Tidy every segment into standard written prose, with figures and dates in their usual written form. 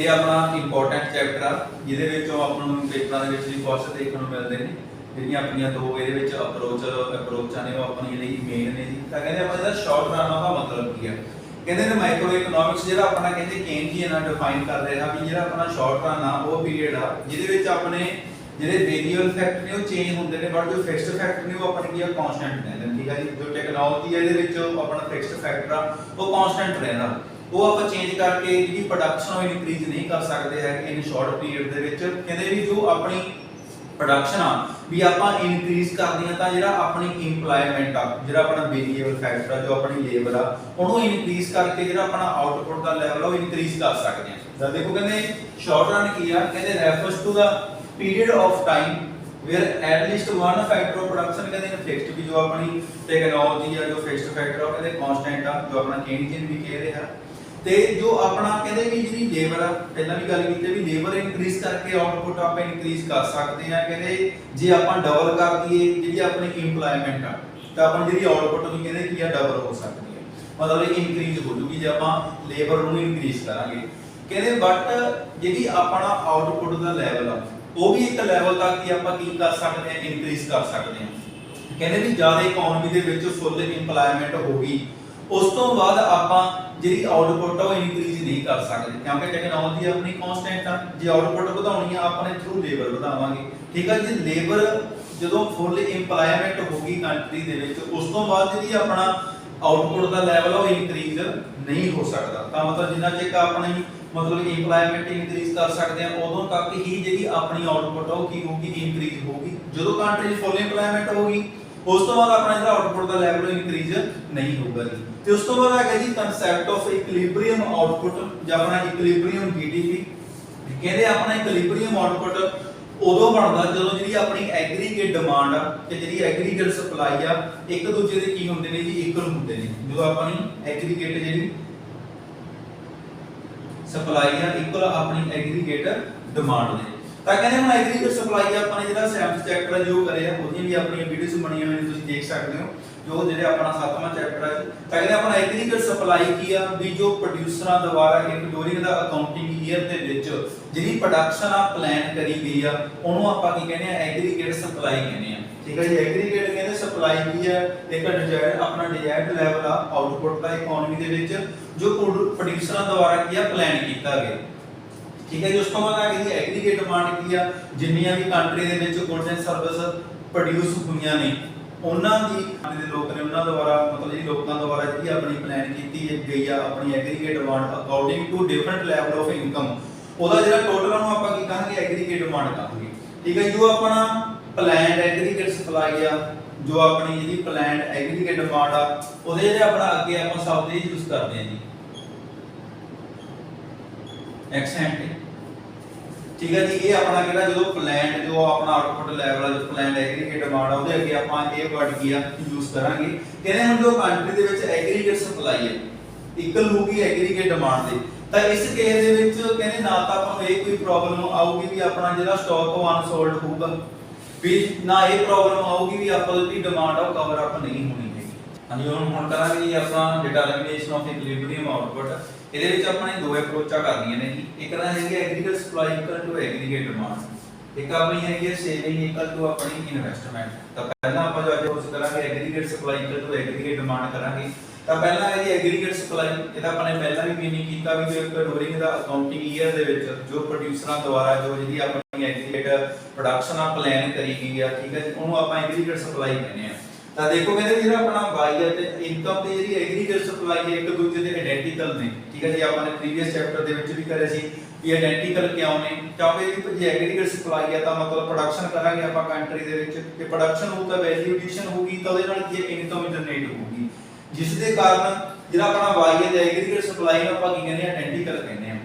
ये अपना important chapter आ जिहदे विचों आपां नूं पेपरां दे विच भी क्वेश्चन देखने को मिलते हैं ਜਿਹੜੀਆਂ ਆਪਣੀਆਂ ਦੋ ਇਹਦੇ ਵਿੱਚ ਅਪਰੋਚਾਂ ਨੇ ਉਹ ਆਪਣੀ ਲਈ ਮੇਨ ਨੇ ਜੀ। ਤਾਂ ਕਹਿੰਦੇ ਆਪਾਂ ਜਿਹੜਾ ਸ਼ਾਰਟ ਰਨ ਦਾ ਮਤਲਬ ਕੀ ਆ, ਕਹਿੰਦੇ ਨੇ ਮਾਈਕਰੋ ਇਕਨੋਮਿਕਸ ਜਿਹੜਾ ਆਪਣਾ ਕਹਿੰਦੇ ਕੇਨਜੀਅਨ ਨਾਲ ਡਿਫਾਈਨ ਕਰ ਰਿਹਾ ਵੀ ਜਿਹੜਾ ਆਪਣਾ ਸ਼ਾਰਟ ਰਨ ਆ ਉਹ ਪੀਰੀਅਡ ਆ ਜਿਹਦੇ ਵਿੱਚ ਆਪਣੇ ਜਿਹੜੇ ਵੇਰੀਏਬਲ ਫੈਕਟ ਨੇ ਉਹ ਚੇਂਜ ਹੁੰਦੇ ਨੇ ਬਟ ਜੋ ਫਿਕਸਡ ਫੈਕਟ ਨੇ ਉਹ ਆਪਣੇ ਕੀ ਆ ਕਾਂਸਟੈਂਟ ਰਹਿੰਦੇ ਨੇ। ਠੀਕ ਆ ਜੀ, ਜੋ ਟੈਕਨੋਲੋਜੀ ਹੈ ਇਹਦੇ ਵਿੱਚ ਆਪਣਾ ਫਿਕਸਡ ਫੈਕਟਰ ਆ ਉਹ ਕਾਂਸਟੈਂਟ ਰਹਿੰਦਾ, ਉਹ ਆਪਾਂ ਚੇਂਜ ਕਰਕੇ ਜਿਹੜੀ ਪ੍ਰੋਡਕਸ਼ਨ ਉਹ ਇਨਕਰੀਜ਼ ਨਹੀਂ ਕਰ ਸਕਦੇ ਹੈ ਇਨ ਸ਼ਾਰਟ ਪੀਰੀਅਡ ਦੇ ਵਿੱਚ। ਕਹਿੰਦੇ ਵੀ ਜੋ ਆਪਣੀ प्रोडक्शन आ भी आप इनक्रीज करते हैं तो जो अपनी इंप्लॉयमेंट आ जो अपना वेरिएबल फैक्टर जो अपनी लेबर आ उन्होंने इनक्रीज करके जो अपना आउटपुट का लैवल है इनक्रीज कर सकते हैं। तो देखो कहते शॉर्ट रन की कहते refers to the period of time where at least one factor of production कहते फिक्स्ड भी जो अपनी टेक्नोलॉजी है जो फिक्स्ड फैक्टर है कहते कांस्टेंट आ जो अपना केनजियन भी कह रहा ਤੇ ਜੋ ਆਪਣਾ ਕਹਿੰਦੇ ਵੀ ਜਿਹੜੀ ਲੇਬਰ ਆ ਪਹਿਲਾਂ ਵੀ ਗੱਲ ਕੀਤੀ ਵੀ ਲੇਬਰ ਇਨਕਰੀਜ਼ ਕਰਕੇ ਆਊਟਪੁੱਟ ਆਪਾਂ ਇਨਕਰੀਜ਼ ਕਰ ਸਕਦੇ ਆ। ਕਹਿੰਦੇ ਜੇ ਆਪਾਂ ਡਬਲ ਕਰ ਦਈਏ ਜਿਹੜੀ ਆਪਣੀ ਇੰਪਲੋਇਮੈਂਟ ਆ ਤਾਂ ਆਪਣੀ ਜਿਹੜੀ ਆਊਟਪੁੱਟ ਵੀ ਕਹਿੰਦੇ ਕੀ ਆ ਡਬਲ ਹੋ ਸਕਦੀ ਹੈ, ਮਤਲਬ ਇਨਕਰੀਜ਼ ਹੋ ਜੂਗੀ ਜੇ ਆਪਾਂ ਲੇਬਰ ਨੂੰ ਇਨਕਰੀਜ਼ ਕਰਾਂਗੇ। ਕਹਿੰਦੇ ਬਟ ਜਿਹੜੀ ਆਪਣਾ ਆਊਟਪੁੱਟ ਦਾ ਲੈਵਲ ਆ ਉਹ ਵੀ ਇੱਕ ਲੈਵਲ ਤੱਕ ਹੀ ਆਪਾਂ ਕੀ ਕਰ ਸਕਦੇ ਆ ਇਨਕਰੀਜ਼ ਕਰ ਸਕਦੇ ਆ। ਕਹਿੰਦੇ ਵੀ ਜ਼ਿਆਦਾ ਇਕਨੋਮੀ ਦੇ ਵਿੱਚ ਫੁੱਲ ਇੰਪਲੋਇਮੈਂਟ ਹੋ ਗਈ ਉਸ ਤੋਂ ਬਾਅਦ ਆਪਾਂ ਜਿਹੜੀ ਆਊਟਪੁੱਟ ਆ ਉਹ ਇਨਕਰੀਜ਼ ਨਹੀਂ ਕਰ ਸਕਦੇ ਕਿਉਂਕਿ ਟੈਕਨੋਲੋਜੀ ਆਪਣੀ ਕਾਂਸਟੈਂਟ ਆ। ਜੇ ਆਊਟਪੁੱਟ ਵਧਾਉਣੀ ਆ ਆਪਣੇ ਥਰੂ ਲੇਬਰ ਵਧਾਵਾਂਗੇ। ਠੀਕ ਆ ਜੀ, ਲੇਬਰ ਜਦੋਂ ਫੁੱਲ ਇੰਪਲੋਇਮੈਂਟ ਹੋਗੀ ਕੰਟਰੀ ਦੇ ਵਿੱਚ ਉਸ ਤੋਂ ਬਾਅਦ ਜਿਹੜੀ ਆਪਣਾ ਆਊਟਪੁੱਟ ਦਾ ਲੈਵਲ ਉਹ ਇਨਕਰੀਜ਼ ਨਹੀਂ ਹੋ ਸਕਦਾ। ਤਾਂ ਮਤਲਬ ਜਿੰਨਾ ਚਿਰ ਆਪਣੀ ਮਤਲਬ ਇੰਪਲੋਇਮੈਂਟ ਇਨਕਰੀਜ਼ ਕਰ ਸਕਦੇ ਆ ਉਦੋਂ ਤੱਕ ਹੀ ਜਿਹੜੀ ਆਪਣੀ ਆਊਟਪੁੱਟ ਉਹ ਕੀ ਹੋਊਗੀ ਇਨਕਰੀਜ਼ ਹੋਊਗੀ। ਜਦੋਂ ਕੰਟਰੀ 'ਚ ਫੁੱਲ ਇੰਪਲੋਇਮੈਂਟ ਹੋਊਗੀ ਉਸ ਤੋਂ ਬਾਅਦ ਆਪਣਾ ਜਿਹੜਾ ਆਊਟਪੁੱਟ ਦਾ ਲੈਵਲ ਇਨਕਰੀਜ਼ ਨਹੀਂ ਹੋਊਗਾ ਜੀ। ਤੇ ਉਸ ਤੋਂ ਬਾਅਦ ਹੈਗਾ ਜੀ ਕਨਸੈਪਟ ਆਫ ਇਕੁਇਲਿਬਰੀਅਮ ਆਊਟਪੁੱਟ ਜਾਂ ਆਪਣਾ ਇਕੁਇਲਿਬਰੀਅਮ ਜੀਡੀਪੀ। ਕਹਿੰਦੇ ਆਪਣਾ ਇਕੁਇਲਿਬਰੀਅਮ ਆਊਟਪੁੱਟ ਉਦੋਂ ਬਣਦਾ ਜਦੋਂ ਜਿਹੜੀ ਆਪਣੀ ਐਗਰੀਗੇਟ ਡਿਮਾਂਡ ਆ ਤੇ ਜਿਹੜੀ ਐਗਰੀਗੇਟ ਸਪਲਾਈ ਆ ਇੱਕ ਦੂਜੇ ਦੇ ਕੀ ਹੁੰਦੇ ਨੇ ਜੀ ਇਕੁਅਲ ਹੁੰਦੇ ਨੇ। ਜਦੋਂ ਆਪਣੀ ਐਗਰੀਗੇਟ ਜਿਹੜੀ ਸਪਲਾਈ ਆ ਇਕੁਅਲ ਆਪਣੀ ਐਗਰੀਗੇਟ ਡਿਮਾਂਡ ਦੇ। ਤਾਂ ਕਹਿੰਦੇ ਹੁਣ ਐਗਰੀਗੇਟ ਸਪਲਾਈ ਆਪਾਂ ਨੇ ਜਿਹੜਾ 7th ਚੈਪਟਰ ਜੋ ਕਰਿਆ ਉਹਦੀਆਂ ਵੀ ਆਪਣੀਆਂ ਵੀਡੀਓਜ਼ ਬਣੀਆਂ ਹੋਈਆਂ ਤੁਸੀਂ ਦੇਖ ਸਕਦੇ ਹੋ ਜੋ ਜਿਹੜੇ ਆਪਣਾ 7ਵਾਂ ਚੈਪਟਰ ਹੈ। ਤਾਂ ਕਹਿੰਦੇ ਆਪਣਾ ਐਗਰੀਗੇਟ ਸਪਲਾਈ ਕੀ ਆ ਵੀ ਜੋ ਪ੍ਰੋਡਿਊਸਰਾਂ ਦੁਆਰਾ ਇੱਕ ਡਿਊਰਿੰਗ ਦਾ ਅਕਾਊਂਟਿੰਗ ਈਅਰ ਦੇ ਵਿੱਚ ਜਿਹੜੀ ਪ੍ਰੋਡਕਸ਼ਨ ਆ ਪਲਾਨ ਕਰੀ ਗਈ ਆ ਉਹਨੂੰ ਆਪਾਂ ਕੀ ਕਹਿੰਦੇ ਆ ਐਗਰੀਗੇਟ ਸਪਲਾਈ ਕਹਿੰਦੇ ਆ। ਠੀਕ ਹੈ ਜੀ, ਐਗਰੀਗੇਟ ਕਹਿੰਦੇ ਸਪਲਾਈ ਕੀ ਆ ਇੱਕ ਡਿਜ਼ਾਇਰਡ ਆਪਣਾ ਡਿਜ਼ਾਇਰਡ ਲੈਵਲ ਆ ਆਊਟਪੁੱਟ ਦਾ ਇਕਨੋਮੀ ਦੇ ਵਿੱਚ ਜੋ ਪ੍ਰੋਡਿਊਸਰਾਂ ਦੁਆਰਾ ਕੀ ਆ ਪਲਾਨ ਕੀਤਾ ਗਿਆ। ਠੀਕ ਹੈ ਜੀ, ਉਸ ਤੋਂ ਬਾਅਦ ਆ ਗਈ ਐਗਰੀਗੇਟ ਡਿਮਾਂਡ ਕੀ ਆ ਜਿੰਨੀਆਂ ਵੀ ਕੰਟਰੀ ਦੇ ਵਿੱਚ ਗੁੱਡਸ ਐਂਡ ਸਰਵਿਸ ਪ੍ਰੋਡਿਊਸ ਹੋਈਆਂ ਨੇ ਉਹਨਾਂ ਦੀ ਦੇ ਲੋਕ ਨੇ ਉਹਨਾਂ ਦੁਆਰਾ ਮਤਲਬ ਜਿਹੜੀ ਲੋਕਾਂ ਦੁਆਰਾ ਜਿਹੜੀ ਆਪਣੀ ਪਲਾਨ ਕੀਤੀ ਗਈ ਆ ਆਪਣੀ aggregate demand according to different level of income ਉਹਦਾ ਜਿਹੜਾ ਟੋਟਲ ਨੂੰ ਆਪਾਂ ਕੀ ਕਹਾਂਗੇ ਐਗਰੀਗੇਟ ਡਿਮਾਂਡ ਕਹਾਂਗੇ। ਠੀਕ ਹੈ, ਜੋ ਆਪਣਾ ਪਲਾਨਡ ਐਗਰੀਗੇਟ ਸਪਲਾਈ ਆ ਜੋ ਆਪਣੀ ਜਿਹੜੀ ਪਲਾਨਡ ਐਗਰੀਗੇਟ ਡਿਮਾਂਡ ਆ ਉਹਦੇ ਜਿਹੜੇ ਆਪਣਾ ਅੱਗੇ ਆਪਾਂ ਸ਼ਬਦ ਇਹ ਯੂਜ਼ ਕਰਦੇ ਆ ਜੀ ਐਕਸ ਐਂਟੀ। ਠੀਕ ਹੈ ਜੀ, ਇਹ ਆਪਣਾ ਕਿਹੜਾ ਜਦੋਂ ਪਲਾਨ ਜੋ ਆਪਣਾ ਆਊਟਪੁੱਟ ਲੈਵਲ ਆ ਜੋ ਪਲਾਨ ਐਗਰੀਗੇਟ ਡਿਮਾਂਡ ਆ ਉਹਦੇ ਅੱਗੇ ਆਪਾਂ ਇਹ ਵਰਡ ਕੀ ਆ ਯੂਜ਼ ਕਰਾਂਗੇ। ਕਹਿੰਦੇ ਹੁਣ ਜੋ ਕੰਟਰੀ ਦੇ ਵਿੱਚ ਐਗਰੀਗੇਟ ਸਪਲਾਈ ਹੈ ਇਕੁਅਲ ਹੋਊਗੀ ਐਗਰੀਗੇਟ ਡਿਮਾਂਡ ਦੇ ਤਾਂ ਇਸ ਕੇਸ ਦੇ ਵਿੱਚ ਕਹਿੰਦੇ ਨਾ ਤਾਂ ਆਪਾਂ ਨੂੰ ਇਹ ਕੋਈ ਪ੍ਰੋਬਲਮ ਆਊਗੀ ਵੀ ਆਪਣਾ ਜਿਹੜਾ ਸਟਾਕ ਉਹ ਅਨਸੋਲਡ ਹੋਊਗਾ ਵੀ ਨਾ ਇਹ ਪ੍ਰੋਬਲਮ ਆਊਗੀ ਵੀ ਆਪਾਂ ਦੀ ਡਿਮਾਂਡ ਆ ਉਹ ਕਵਰ ਅਪ ਨਹੀਂ ਹੋਣੀ ਹੈਗੀ। ਹਾਂਜੀ, ਹੁਣ ਕਰਾਂਗੇ ਜੀ ਆਪਾਂ ਡਿਟਰਮੀਨੇਸ਼ਨ ਆਫ ਇਕੁਇਲਿਬਰੀਅਮ ਆਊਟਪੁੱਟ। ਇਹਦੇ ਵਿੱਚ ਆਪਾਂ ਨੇ ਦੋ ਅਪਰੋਚਾਂ ਕਰਨੀਆਂ ਨੇ ਜੀ। ਇੱਕ ਤਾਂ ਹੈਗੀ aggregate supply equal to aggregate demand, ਇੱਕ ਆਪਣੀ ਹੈਗੀ ਹੈ ਸੇਵਿੰਗ ਇਕੁਅਲ ਟੂ ਆਪਣੀ ਇਨਵੈਸਟਮੈਂਟ। ਤਾਂ ਪਹਿਲਾਂ ਆਪਾਂ ਜੋ ਅੱਜ ਕਰਾਂਗੇ aggregate supply equal to aggregate demand ਕਰਾਂਗੇ। ਤਾਂ ਪਹਿਲਾਂ ਹੈ ਜੀ ਐਗਰੀਗੇਟ ਸਪਲਾਈ, ਇਹਦਾ ਆਪਾਂ ਨੇ ਪਹਿਲਾਂ ਵੀ ਮੀਨਿੰਗ ਕੀਤਾ ਵੀ ਜੋ ਇੱਕ ਡਿਊਰਿੰਗ ਦਾ ਅਕਾਊਂਟਿੰਗ ਈਅਰ ਦੇ ਵਿੱਚ ਜੋ ਪ੍ਰੋਡਿਊਸਰਾਂ ਦੁਆਰਾ ਜੋ ਜਿਹੜੀ ਆਪਣੀ ਐਗਰੀਗੇਟ ਪ੍ਰੋਡਕਸ਼ਨ ਆ ਪਲਾਨ ਕਰੀ ਗਈ ਆ। ਠੀਕ ਹੈ ਜੀ, ਉਹਨੂੰ ਆਪਾਂ ਐਗਰੀਗੇਟ ਸਪਲਾਈ ਕਹਿੰਦੇ ਆ। ਤਾਂ ਦੇਖੋ ਕਹਿੰਦੇ ਜਿਹੜਾ ਆਪਣਾ ਵਾਈ ਤੇ ਇਨਕਮ ਤੇ ਜਿਹੜੀ ਐਗਰੀਗੇਟ ਸਪਲਾਈ ਹੈ ਇੱਕ ਦੂਜੇ ਦੇ ਆਇਡੈਂਟੀਕਲ ਨੇ। ਠੀਕ ਹੈ ਜੀ, ਆਪਾਂ ਨੇ ਪ੍ਰੀਵੀਅਸ ਚੈਪਟਰ ਦੇ ਵਿੱਚ ਵੀ ਕਰਿਆ ਸੀ ਵੀ ਆਇਡੈਂਟੀਕਲ ਕਿਉਂ ਨੇ ਕਿਉਂਕਿ ਜੇ ਐਗਰੀਗੇਟ ਸਪਲਾਈ ਹੈ ਤਾਂ ਮਤਲਬ ਪ੍ਰੋਡਕਸ਼ਨ ਕਰਾਂਗੇ ਆਪਾਂ ਕੰਟਰੀ ਦੇ ਵਿੱਚ ਤੇ ਪ੍ਰੋਡਕਸ਼ਨ ਹੋਊ ਤਾਂ ਵੈਲਿਊ ਐਡੀਸ਼ਨ ਹੋਊਗੀ ਤਾਂ ਉਹਦੇ ਨਾਲ ਕੀ ਇਨਕਮ ਜਨਰੇਟ ਹੋਊਗੀ ਜਿਸ ਦੇ ਕਾਰਨ ਜਿਹੜਾ ਆਪਣਾ ਵਾਈ ਹੈ ਤੇ ਐਗਰੀਗੇਟ ਸਪਲਾਈ ਨੂੰ ਆਪਾਂ ਕੀ ਕਹਿੰਦੇ ਆ ਆਇਡੈਂਟੀਕਲ ਕਹਿੰਦੇ ਆ।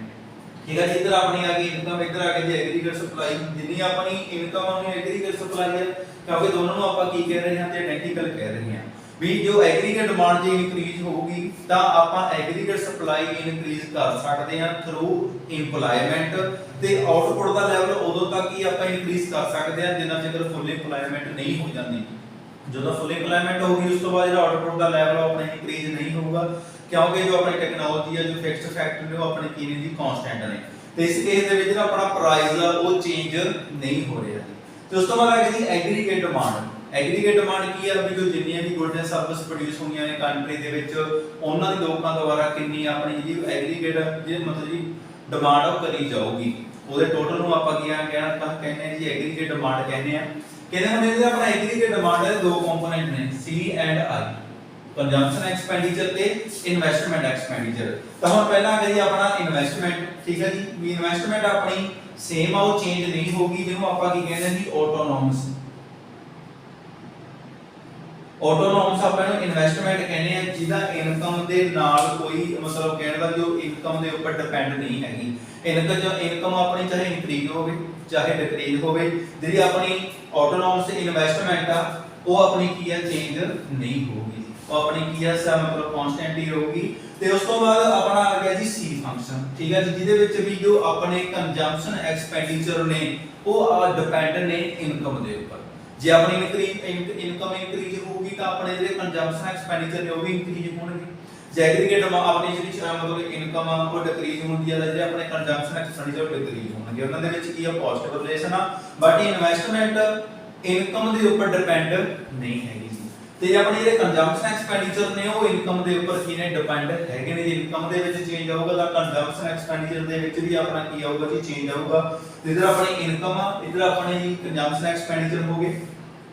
ਠੀਕ ਹੈ ਜੀ, ਇੱਧਰ ਆਪਣੀ ਆ ਗਈ ਇਨਕਮ, ਇੱਧਰ ਆ ਗਈ ਐਗਰੀਗੇਟ ਸਪਲਾਈ। ਜਿੰਨੀ ਆਪਣੀ ਇਨਕਮ ਆਪਣੀ ਐਗਰੀਗੇਟ ਸਪਲਾਈ ਹੈ ਕਿਉਂਕਿ ਦੋਨੋਂ ਨੂੰ ਆਪਾਂ ਕੀ ਕਹਿ ਰਹੇ ਹਾਂ ਤੇ ਆਇਡੈਂਟੀਕਲ ਕਹਿ ਰਹੇ ਹਾਂ ਵੀ ਜੋ ਐਗਰੀਗੇਟ ਡਿਮਾਂਡ ਜੇ ਇਨਕਰੀਜ਼ ਹੋਊਗੀ ਤਾਂ ਆਪਾਂ ਐਗਰੀਗੇਟ ਸਪਲਾਈ ਇਨਕਰੀਜ਼ ਕਰ ਸਕਦੇ ਹਾਂ ਥਰੂ ਇੰਪਲੋਇਮੈਂਟ ਤੇ ਆਊਟਪੁੱਟ ਦਾ ਲੈਵਲ ਉਦੋਂ ਤੱਕ ਹੀ ਆਪਾਂ ਇਨਕਰੀਜ਼ ਕਰ ਸਕਦੇ ਹਾਂ ਜਿੰਨਾ ਚਿਰ ਫੁੱਲ ਇੰਪਲੋਇਮੈਂਟ ਨਹੀਂ ਹੋ ਜਾਂਦੀ। ਜਦੋਂ ਫੁੱਲ ਇੰਪਲੋਇਮੈਂਟ ਹੋਊਗੀ ਉਸ ਤੋਂ ਬਾਅਦ ਜਿਹੜਾ ਆਊਟਪੁੱਟ ਦਾ ਲੈਵਲ ਆਪਣਾ ਇਨਕਰੀਜ਼ ਨਹੀਂ ਹੋਊਗਾ ਕਿਉਂਕਿ ਜੋ ਆਪਣੀ ਟੈਕਨੋਲੋਜੀ ਹੈ ਜੋ ਫਿਕਸਡ ਫੈਕਟਰ ਨੇ ਉਹ ਆਪਣੇ ਕੀ ਨੇ ਜੀ ਕਾਂਸਟੈਂਟ ਨੇ। ਤੇ ਇਸ ਕੇਸ ਦੇ ਵਿੱਚ ਜਿਹੜਾ ਆਪਣਾ ਪ੍ਰਾਈਸ ਆ ਉਹ ਚੇਂਜ ਨਹੀਂ ਹੋ ਰਿਹਾ ਜੀ। ਤੇ ਉਸ ਤੋਂ ਬਾਅਦ ਆ ਗਈ ਜੀ ਐਗਰੀਗੇਟ ਡਿਮਾਂਡ। ਐਗਰੀਗੇਟ ਡਿਮਾਂਡ ਕੀ ਆ ਵੀ ਜੋ ਜਿੰਨੀਆਂ ਵੀ ਗੁੱਡਸ ਐਂਡ ਸਰਵਿਸ ਪ੍ਰੋਡਿਊਸ ਹੋਈਆਂ ਨੇ ਕੰਟਰੀ ਦੇ ਵਿੱਚ ਉਹਨਾਂ ਦੀ ਲੋਕਾਂ ਦੁਆਰਾ ਕਿੰਨੀ ਆਪਣੀ ਜਿਹੜੀ ਐਗਰੀਗੇਟ ਜੇ ਮਤਲਬ ਜੀ ਡਿਮਾਂਡ ਉਹ ਕਰੀ ਜਾਊਗੀ, ਉਹਦੇ ਟੋਟਲ ਨੂੰ ਆਪਾਂ ਕੀ ਕਹਿਣਾ ਤਾਂ ਕਹਿੰਦੇ ਆ ਜੀ ਐਗਰੀਗੇਟ ਡਿਮਾਂਡ ਕਹਿੰਦੇ ਆ। ਕਹਿੰਦੇ ਹੁਣ ਇਹਦੇ ਆਪਣਾ ਐਗਰੀਗੇਟ ਡਿਮਾਂਡ ਦੇ ਦੋ ਕੰਪੋਨੈਂਟ ਨੇ ਸੀ ਐਂਡ ਆਈ, ਕੰਜ਼ੰਪਸ਼ਨ ਐਕਸਪੈਂਡੀਚਰ ਤੇ ਇਨਵੈਸਟਮੈਂਟ ਐਕਸਪੈਂਡੀਚਰ। ਤਾਂ ਹੁਣ ਪਹਿਲਾਂ ਆ ਗਈ ਆਪਣਾ ਇਨਵੈਸਟਮੈਂਟ, ਠੀਕ ਹੈ ਜੀ, ਵੀ ਇਨਵੈਸਟਮੈਂਟ ਆਪਣੀ ਸੇਮ ਆ ਉਹ ਚੇਂਜ ਨਹੀਂ ਹੋਗੀ, ਜਿਹਨੂੰ ਆਪਾਂ ਕੀ ਕਹਿੰਦੇ ਜੀ ਆਟੋਨੋਮਸ। ਆਟੋਨੋਮਸ ਆਪਾਂ ਨੂੰ ਇਨਵੈਸਟਮੈਂਟ ਕਹਿੰਦੇ ਆ ਜਿਹਦਾ ਇਨਕਮ ਦੇ ਨਾਲ ਕੋਈ ਮਤਲਬ ਕਹਿਣ ਦਾ ਜੋ ਇਨਕਮ ਦੇ ਉੱਪਰ ਡਿਪੈਂਡ ਨਹੀਂ ਹੈਗੀ। ਇਨਕਮ ਆਪਣੀ ਚਾਹੇ ਇਨਕਰੀਜ਼ ਹੋਵੇ ਚਾਹੇ ਡਿਕਰੀਜ਼ ਹੋਵੇ, ਜਿਹੜੀ ਆਪਣੀ ਆਟੋਨੋਮਸ ਇਨਵੈਸਟਮੈਂਟ ਆ ਉਹ ਆਪਣੀ ਕੀ ਆ ਚੇਂਜ ਨਹੀਂ ਹੋਊਗੀ, ਉਹ ਆਪਣੀ ਕੀ ਆ ਮਤਲਬ ਕਨਸਟੈਂਟ ਹੀ ਰਹੂਗੀ। ਤੇ ਉਸ ਤੋਂ ਬਾਅਦ ਆਪਣਾ ਆ ਗਿਆ ਜੀ ਸੀ ਫੰਕਸ਼ਨ, ਠੀਕ ਹੈ ਜੀ, ਜਿਹਦੇ ਵਿੱਚ ਵੀ ਜੋ ਆਪਣੇ ਕੰਜ਼ੰਪਸ਼ਨ ਐਕਸਪੈਂਡੀਚਰ ਨੇ ਉਹ ਡਿਪੈਂਡ ਨੇ ਇਨਕਮ ਦੇ ਉੱਪਰ। ਜੇ ਆਪਣੀ ਇਨਕਮ ਇਨਕਰੀਜ਼ ਹੋਊਗੀ ਤਾਂ ਆਪਣੇ ਜਿਹੜੇ ਕੰਜ਼ੰਪਸ਼ਨ ਐਕਸਪੈਂਡੀਚਰ ਨੇ ਉਹ ਵੀ ਇਨਕਰੀਜ਼ ਹੋਣਗੇ। ਜੇ ਐਗਰੀਗੇਟ ਆਪਣੀ ਜਿਹੜੀ ਮਤਲਬ ਇਨਕਮ ਆ ਉਹ ਡਿਕਰੀਜ਼ ਹੁੰਦੀ ਆ, ਜਿਹੜੇ ਆਪਣੇ ਕੰਜ਼ੰਪਸ਼ਨ ਐਕਸਪੈਂਡੀਚਰ ਡਿਕਰੀਜ਼ ਹੋਣਗੇ। ਉਹਨਾਂ ਦੇ ਵਿੱਚ ਕੀ ਆ ਪੋਜ਼ਿਟਿਵ ਰਿਲੇਸ਼ਨ ਆ, ਬਟ ਇਨਵੈਸਟਮੈਂਟ ਇਨਕਮ ਦੇ ਉੱਪਰ ਡਿਪੈਂਡ ਨਹੀਂ ਹੈਗੀ। ਤੇ ਆਪਣੇ ਜਿਹੜੇ ਕੰਜ਼ੰਪਸ਼ਨ ਐਕਸਪੈਂਡੀਚਰ ਨੇ ਉਹ ਇਨਕਮ ਦੇ ਉੱਪਰ ਕੀ ਨੇ ਡਿਪੈਂਡ ਹੈਗੇ ਨੇ। ਜੇ ਇਨਕਮ ਦੇ ਵਿੱਚ ਚੇਂਜ ਆਊਗਾ ਤਾਂ ਕੰਜ਼ੰਪਸ਼ਨ ਐਕਸਪੈਂਡੀਚਰ ਦੇ ਵਿੱਚ ਵੀ ਆਪਣਾ ਕੀ ਆਊਗਾ ਜੀ ਚੇਂਜ ਆਊਗਾ। ਤੇ ਇਧਰ ਆਪਣੀ ਇਨਕਮ ਆ, ਇਧਰ ਆਪਣੇ ਜੀ ਕੰਜ਼ੰਪਸ਼ਨ ਐਕਸਪੈਂਡੀਚਰ ਹੋ ਗਏ,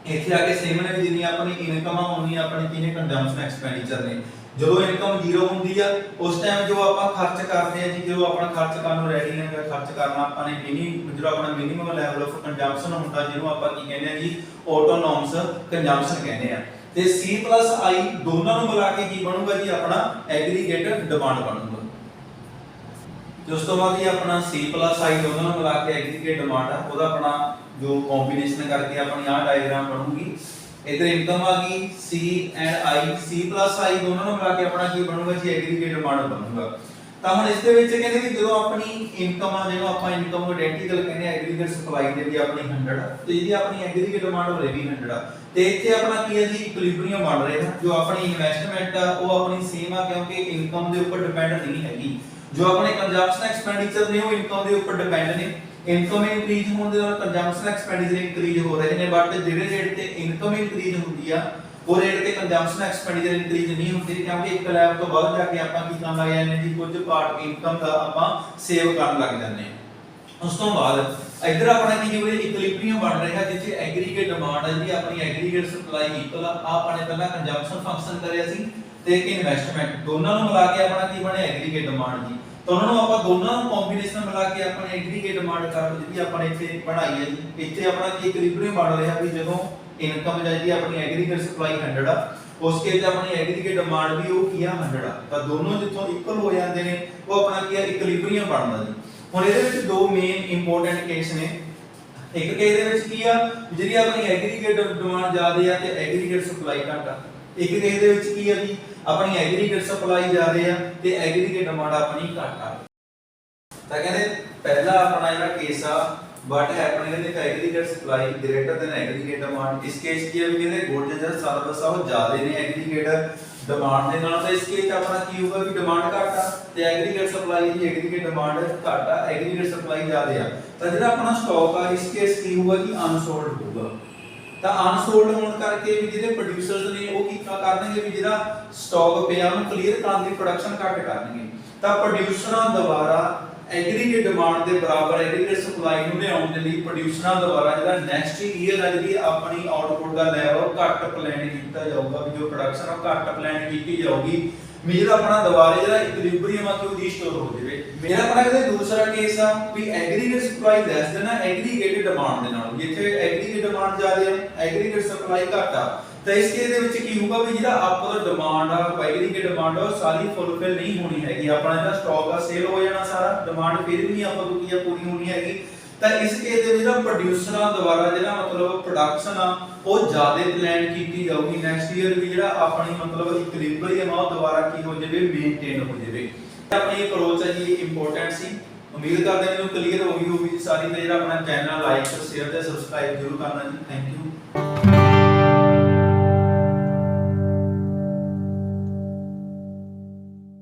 ਇੱਥੇ ਆ ਕੇ ਸੇਮ ਨੇ ਜਿੰਨੀ ਆਪਣੀ ਇਨਕਮ ਆ ਉਨੀ ਆਪਣੀ ਕੀ ਨੇ ਕੰਜ਼ੰਪਸ਼ਨ ਐਕਸਪੈਂਡੀਚਰ ਨੇ। ਜਦੋਂ ਇਨਕਮ ਜ਼ੀਰੋ ਹੁੰਦੀ ਆ ਉਸ ਟਾਈਮ ਜੋ ਆਪਾਂ ਖਰਚ ਕਰਦੇ ਆ ਜੀ, ਜਦੋਂ ਆਪਣਾ ਖਰਚ ਕਰਨ ਨੂੰ ਰੈਡੀ ਹੈਗਾ, ਖਰਚ ਕਰਨਾ ਆਪਾਂ ਨੇ ਜਿਹੜਾ ਆਪਣਾ ਮਿਨੀਮਮ ਲੈਵਲ ਆਫ ਕੰਜ਼ੰਪਸ਼ਨ ਹੁੰਦਾ ਜਿਹਨੂੰ ਆਪਾਂ ਕੀ ਕਹਿੰਦੇ ਆ ਜੀ ਆਟੋਨੋਮਸ ਕੰਜ਼ੰਪਸ਼ਨ ਕਹਿੰਦੇ ਆ। ਤੇ C plus I ਦੋਨਾਂ ਨੂੰ ਮਿਲਾ ਕੇ ਕੀ ਬਣੂਗਾ ਜੀ ਆਪਣਾ ਐਗਰੀਗੇਟ ਡਿਮਾਂਡ ਬਣੂਗਾ। ਤੇ ਉਸ ਤੋਂ ਬਾਅਦ ਇਹ ਆਪਣਾ C plus I ਦੋਨਾਂ ਨੂੰ ਮਿਲਾ ਕੇ ਐਗਰੀਗੇਟ ਡਿਮਾਂਡ ਆ, ਉਹਦਾ ਆਪਣਾ ਜੋ ਕੰਬੀਨੇਸ਼ਨ ਕਰਕੇ ਆਪਣੀ ਆਹ ਡਾਇਗਰਾਮ ਬਣੂਗੀ। ਇਧਰ ਇਨਕਮ ਆ ਗਈ C and I, C plus I ਦੋਨਾਂ ਨੂੰ ਮਿਲਾ ਕੇ ਆਪਣਾ ਕੀ ਬਣੂਗਾ ਜੀ ਐਗਰੀਗੇਟ ਡਿਮਾਂਡ ਬਣੂਗਾ। ਤਾਂ ਹੁਣ ਇਸ ਦੇ ਵਿੱਚ ਕਹਿੰਦੇ ਵੀ ਜਦੋਂ ਆਪਣੀ ਇਨਕਮ ਆ, ਜਿਹਨੂੰ ਆਪਾਂ ਇਨਕਮ ਨੂੰ ਆਇਡੈਂਟੀਕਲ ਕਹਿੰਦੇ ਆ ਐਗਰੀਗੇਟ ਸਪਲਾਈ ਦੇ ਵੀ ਆਪਣੀ 100 ਆ ਤੇ ਜਿਹਦੀ ਆਪਣੀ ਐਗਰੀਗੇਟ ਡਿਮਾਂਡ ਹੋਵੇ ਵੀ 100 ਆ। ਤੇ ਇੱਥੇ ਆਪਣਾ ਕੀ ਹੈ ਜੀ ਇਕੁਇਲਿਬਰੀਅਮ ਬਣ ਰਿਹਾ, ਜੋ ਆਪਣੀ ਇਨਵੈਸਟਮੈਂਟ ਆ ਉਹ ਆਪਣੀ ਸੇਮ ਆ ਕਿਉਂਕਿ ਇਨਕਮ ਦੇ ਉੱਪਰ ਡਿਪੈਂਡ ਨਹੀਂ ਹੈਗੀ। ਜੋ ਆਪਣੇ ਕੰਜ਼ੰਪਸ਼ਨ ਐਕਸਪੈਂਡੀਚਰ ਨੇ ਉਹ ਇਨਕਮ ਦੇ ਉੱਪਰ ਡਿਪੈਂਡ ਨੇ। ਇਨਕਮ ਇਨਕਰੀਜ਼ ਹੋਣ ਦੇ ਨਾਲ ਕੰਜ਼ੰਪਸ਼ਨ ਐਕਸਪੈਂਡੀਚਰ ਇਨਕਰੀਜ਼ ਹੋ ਰਹੇ ਨੇ, ਬਟ ਜਿਹੜੇ ਰੇਟ ਤੇ ਇਨਕਮ ਇਨਕਰੀਜ਼ ਹੁੰਦੀ ਆ ਉਹ ਰੇਟ ਤੇ ਕੰਜ਼ੰਪਸ਼ਨ ਐਕਸਪੈਂਡੀਚਰ ਇਨਕਰੀਜ਼ ਨਹੀਂ ਹੁੰਦੀ, ਕਿਉਂਕਿ ਇੱਕ ਲੈਵਲ ਤੋਂ ਬਾਅਦ ਜਾ ਕੇ ਆਪਾਂ ਕੀ ਕਰਨ ਲੱਗ ਜਾਂਦੇ ਜੀ ਕੁਝ ਪਾਰਟ ਇਨਕਮ ਦਾ ਆਪਾਂ ਸੇਵ ਕਰਨ ਲੱਗ ਜਾਂਦੇ ਹਾਂ। ਉਸ ਤੋਂ ਬਾਅਦ ਇੱਧਰ ਆਪਣਾ ਕੀ ਜਿਵੇਂ ਇਕੁਇਲਿਬਰੀਅਮ ਬਣ ਰਿਹਾ ਜਿੱਥੇ ਐਗਰੀਗੇਟ ਡਿਮਾਂਡ ਹੈ ਜਿਹੜੀ ਆਪਣੀ ਐਗਰੀਗੇਟ ਸਪਲਾਈ ਇਕੁਅਲ ਆ। ਆਪਾਂ ਨੇ ਪਹਿਲਾਂ ਕੰਜ਼ੰਪਸ਼ਨ ਫੰਕਸ਼ਨ ਕਰਿਆ ਸੀ ਤੇ ਇਨਵੈਸਟਮੈਂਟ, ਦੋਨਾਂ ਨੂੰ ਮਿਲਾ ਕੇ ਆਪਣਾ ਕੀ ਬਣਿਆ ਐਗਰੀਗੇਟ ਡਿਮਾਂਡ ਜੀ। ਤਾਂ ਉਹਨਾਂ ਨੂੰ ਆਪਾਂ ਦੋਨਾਂ ਨੂੰ ਕੰਬੀਨੇਸ਼ਨ ਮਿਲਾ ਕੇ ਆਪਣੇ ਐਗਰੀਗੇਟ ਡਿਮਾਂਡ ਕਰ ਜਿਹੜੀ ਆਪਾਂ ਨੇ ਇੱਥੇ ਬਣਾਈ ਹੈ ਜੀ। ਇੱਥੇ ਆਪਣਾ ਕੀ ਇਕੁਇਲਿਬਰੀਅਮ ਬਣ ਰਿਹਾ ਵੀ ਜਦੋਂ ਇਨਕਮ ਜਿਹੜੀ ਆਪਣੀ ਐਗਰੀਗੇਟ ਸਪਲਾਈ 100 ਆ ਉਸ ਕੇਸ ਤੇ ਆਪਣੀ ਐਗਰੀਗੇਟ ਡਿਮਾਂਡ ਵੀ ਉਹ ਕੀ ਆ 100 ਆ, ਤਾਂ ਦੋਨੋਂ ਜਿੱਥੋਂ ਇਕੁਅਲ ਹੋ ਜਾਂਦੇ ਨੇ ਉਹ ਆਪਣਾ ਕੀ ਆ ਇਕੁਇਲਿਬਰੀਅਮ ਬਣਦਾ ਜੀ। ਹੁਣ ਇਹਦੇ ਵਿੱਚ ਦੋ ਮੇਨ ਇੰਪੋਰਟੈਂਟ ਕੇਸ ਨੇ। ਇੱਕ ਕੇਸ ਦੇ ਵਿੱਚ ਕੀ ਆ ਜਿਹੜੀ ਆਪਣੀ ਐਗਰੀਗੇਟ ਡਿਮਾਂਡ ਜ਼ਿਆਦਾ ਆ ਤੇ ਐਗਰੀਗੇਟ ਸਪਲਾਈ ਘੱਟ ਆ। ਇੱਕ ਕੇਸ ਦੇ ਵਿੱਚ ਕੀ ਆ ਵੀ ਆਪਣੀ ਐਗਰੀਗੇਟ ਸਪਲਾਈ ਜ਼ਿਆਦਾ ਆ ਤੇ ਐਗਰੀਗੇਟ ਡਿਮਾਂਡ ਆਪਣੀ ਘੱਟ ਆ। ਤਾਂ ਕਹਿੰਦੇ ਪਹਿਲਾ ਆਪਣਾ ਜਿਹੜਾ ਕੇਸ ਆ what happening in the aggregate supply greater than aggregate demand। ਇਸ ਕੇਸ ਕੀ ਹੈ ਵੀ ਕਹਿੰਦੇ ਗੁੱਡ ਜਿਹੜਾ ਸਰਵਿਸ ਆ ਉਹ ਜ਼ਿਆਦਾ ਨੇ ਐਗਰੀਗੇਟ ਡਿਮਾਂਡ ਦੇ ਨਾਲ। ਤਾਂ ਇਸ ਕੇਸ ਆਪਣਾ ਕੀ ਹੋਊਗਾ ਵੀ ਡਿਮਾਂਡ ਘੱਟ ਆ ਤੇ ਐਗਰੀਗੇਟ ਸਪਲਾਈ ਦੀ ਐਗਰੀਗੇਟ ਡਿਮਾਂਡ ਘੱਟ ਆ, ਐਗਰੀਗੇਟ ਸਪਲਾਈ ਜ਼ਿਆਦਾ ਆ। ਤਾਂ ਜਿਹੜਾ ਆਪਣਾ ਸਟਾਕ ਆ ਇਸ ਕੇਸ ਕੀ ਹੋਊਗਾ ਕਿ ਅਨਸੋਲਡ ਹੋਊਗਾ। ਤਾਂ ਅਨਸੋਲਡ ਹੋਣ ਕਰਕੇ ਵੀ ਜਿਹੜੇ ਪ੍ਰੋਡਿਊਸਰਸ ਨੇ ਉਹ ਕੀ ਕਰਨਗੇ ਵੀ ਜਿਹੜਾ ਸਟਾਕ ਪਿਆ ਉਹਨੂੰ ਕਲੀਅਰ ਕਰਨ ਦੀ ਪ੍ਰੋਡਕਸ਼ਨ ਘੱਟ ਕਰਨਗੇ। ਤਾਂ ਪ੍ਰੋਡਿਊਸਰਾਂ ਦੁਆਰਾ ਐਗਰੀਗੇਟ ਡਿਮਾਂਡ ਦੇ ਬਰਾਬਰ ਐਗਰੀਗੇਟ ਸਪਲਾਈ ਨੂੰ ਲਿਆਉਣ ਦੇ ਲਈ ਪ੍ਰੋਡਿਊਸਰਾਂ ਦੁਆਰਾ ਜਿਹੜਾ ਨੈਕਸਟ ਈਅਰ ਆ ਜਿਹੜੀ ਆਪਣੀ ਆਊਟਪੁੱਟ ਦਾ ਲੈਵਲ ਘੱਟ ਪਲਾਨ ਕੀਤਾ ਜਾਊਗਾ, ਵੀ ਜੋ ਪ੍ਰੋਡਕਸ਼ਨ ਉਹ ਘੱਟ ਪਲਾਨ ਕੀਤੀ ਜਾਊਗੀ ਵੀ ਜਿਹੜਾ ਆਪਣਾ ਦੁਬਾਰੇ ਜਿਹੜਾ ਇਕੁਇਲਿਬਰੀਅਮ ਆ ਕਿ ਉਹ ਰੀਸਟੋਰ ਹੋ ਜਾਵੇ। ਮੇਰਾ ਆਪਣਾ ਕਹਿੰਦੇ ਦੂਸਰਾ ਕੇਸ ਆ ਵੀ ਐਗਰੀਗੇਟ ਸਪਲਾਈ ਲੈਸ ਦੇਨ ਐਗਰੀਗੇਟ ਡਿਮਾਂਡ ਦੇ ਨਾਲ, ਜਿੱਥੇ ਐਗਰੀਗੇਟ ਡਿਮਾਂਡ ਜ਼ਿਆਦਾ ਹੈ ਐਗਰੀਗੇਟ ਸਪਲਾਈ ਘੱਟ ਆ। ਤਾਂ ਇਸ ਕੇਸ ਦੇ ਵਿੱਚ ਕੀ ਹੋਊਗਾ ਵੀ ਜਿਹੜਾ ਆਪਾਂ ਦਾ ਡਿਮਾਂਡ ਆ ਐਗਰੀਗੇਟ ਡਿਮਾਂਡ ਆ ਸਾਰੀ ਫੁੱਲਫਿਲ ਨਹੀਂ ਹੋਣੀ ਹੈਗੀ। ਆਪਣਾ ਜਿਹੜਾ ਸਟਾਕ ਆ ਸੇਲ ਹੋ ਜਾਣਾ ਸਾਰਾ, ਡਿਮਾਂਡ ਫਿਰ ਵੀ ਨਹੀਂ ਆਪਾਂ ਨੂੰ ਕੀ ਆ ਪੂਰੀ ਹੋਣੀ ਹੈਗੀ। ਤਾਂ ਇਸ ਕੇਸ ਦੇ ਵਿੱਚ ਜਿਹੜਾ ਪ੍ਰੋਡਿਊਸਰਾਂ ਦੁਆਰਾ ਜਿਹੜਾ ਮਤਲਬ ਪ੍ਰੋਡਕਸ਼ਨ ਆ ਉਹ ਜ਼ਿਆਦਾ ਪਲਾਨ ਕੀਤੀ ਜਾਊਗੀ ਨੈਕਸਟ ਈਅਰ ਵੀ ਜਿਹੜਾ ਆਪਣੀ ਮਤਲਬ ਇਕੁਇਲਿਬਰੀਅਮ ਆ ਉਹ ਦੁਬਾਰਾ ਕੀ ਹੋ ਜਾਵੇ ਮੇਨਟੇਨ ਹੋ ਜਾਵੇ। ਆਪਣੀ ਅਪਰੋਚ ਹੈ ਜੀ ਇੰਪੋਰਟੈਂਟ ਸੀ। ਉਮੀਦ ਕਰਦੇ ਹਾਂ ਮੈਨੂੰ ਕਲੀਅਰ ਹੋ ਗਈ ਹੋਊਗੀ ਸਾਰੀ। ਤੇ ਜਿਹੜਾ ਆਪਣਾ ਚੈਨਲ ਲਾਈਕ ਸ਼ੇਅਰ ਤੇ ਸਬਸਕ੍ਰਾਈਬ ਜ਼ਰੂਰ ਕਰਨਾ ਜੀ। Thank you.